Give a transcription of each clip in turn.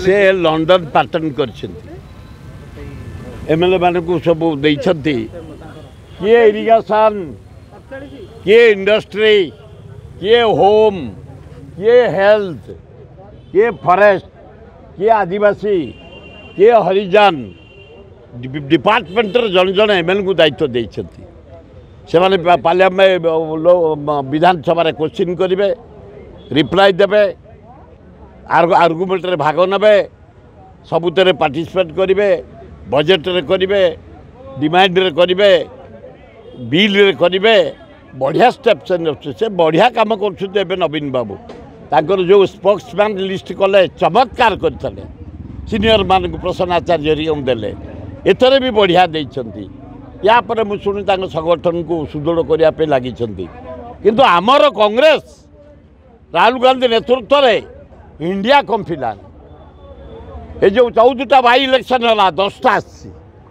से London pattern कर MLA मान को सब देइछंती किए इरिगेशन किए इंडस्ट्री किए होम किए हेल्थ किए फॉरेस्ट किए आदिवासी किए हरिजन डिपार्टमेंट जन जन एमएलए को दायित्व देइछंती से माने पार्लियामेंट विधानसभा क्वेश्चन करेंगे रिप्लाई देवे आर्गुमेंट रे भाग नेबे सबुतरे पार्टिसिपेट करेंगे बजेट रे करेंगे डिमांड रे करेंगे बिल रे करेंगे बढ़िया स्टेप से बढ़िया काम कर नवीन बाबू तांकर जो स्पोक्समैन लिस्ट कले चमत्कार करते सीनियर मान को प्रसन्न आचार्य देले एथरे भी बढ़िया देइछंती या पर मु सुनी तांको संगठन को सुदृढ़ करने लगी किंतु आमर कांग्रेस राहुल गांधी नेतृत्व में इंडिया कंफिला ये जो 14टा बाई इलेक्शन है 10टा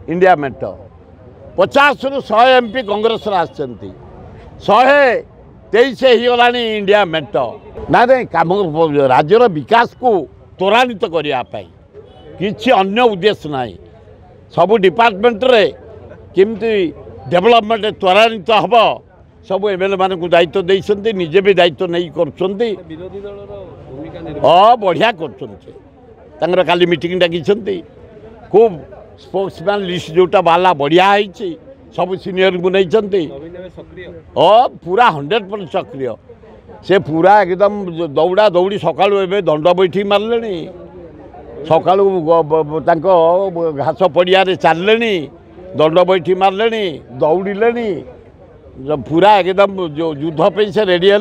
इंडिया मेट 50 रु 100 MP कांग्रेस आसती 123 होगा इंडिया मेट ना नहीं कम राज्यर विकास को त्वरान्वित करने किसी अन्य उद्देश्य ना सबू डिपार्टमेंट रे किमती डेवलपमेंट त्वरान्वित हम सब एमएलए मान को दायित्व देइछंती निजे भी दायित्व नहीं करछंती बढ़िया कर काली मीटिंग डाकिछंती खूब स्पोक्समैन लिस्ट जोटा बाला बढ़िया है सब सीनियर को नहीं पूरा 100% सक्रिय से पूरा एकदम दौड़ा दौड़ी सकाळु एबे दंड बैठी मारले सकाळु घास पड़िया चलले दंड बैठी मारले दौड़े पूरा एकदम जो युद्ध पे से रेडी है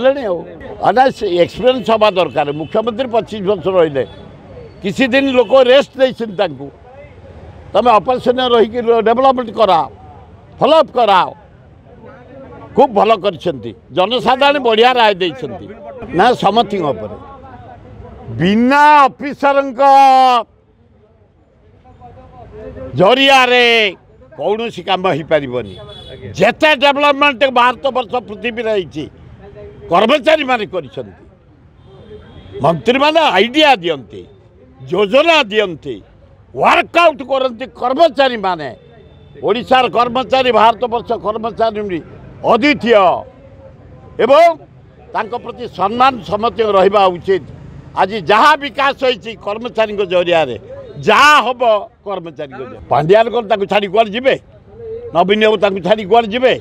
एक्सपीरियंस हवा दरकार मुख्यमंत्री 25 वर्ष रही किसी दिन लोक रेस्ट नहीं तुम ऑपरेशन रही डेवलपमेंट कराओ फॉलोअप कराओ खूब भल कर जनसाधारण बढ़िया राय देइछंती ना समथि बिना ऑफिसर जरिया रे कौन सी काम हो पारनि जेते डेवलपमेंट भारत वर्ष पृथ्वी रही कर्मचारी माने मंत्री माने आइडिया दियंती योजना दियंती वर्कआउट करती कर्मचारी माने ओडिशार कर्मचारी भारत वर्ष कर्मचारी अद्वितीय एवं तांको प्रति सम्मान समस्त रहिबा उचित आज जहाँ विकास होइछि कर्मचारी जरिया रे जहाँ हम कर्मचारी पांड्यान को छाड़ी कुआड़ जीवे नवीन बाबू छाड़ी कुआड़ जीवे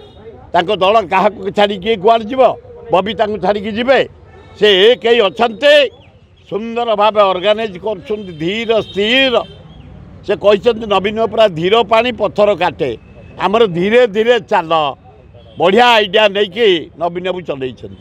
दल क्या छाड़ी किए कुआड़ जीव बबी छाड़ी जीवे से कई अच्छा सुंदर भाव ऑर्गेनाइज कर धीर स्थिर से कहते नवीन पूरा धीर पानी पत्थर काटे आमर धीरे धीरे चल बढ़िया आइडिया नहीं कि नवीन बाबू चल।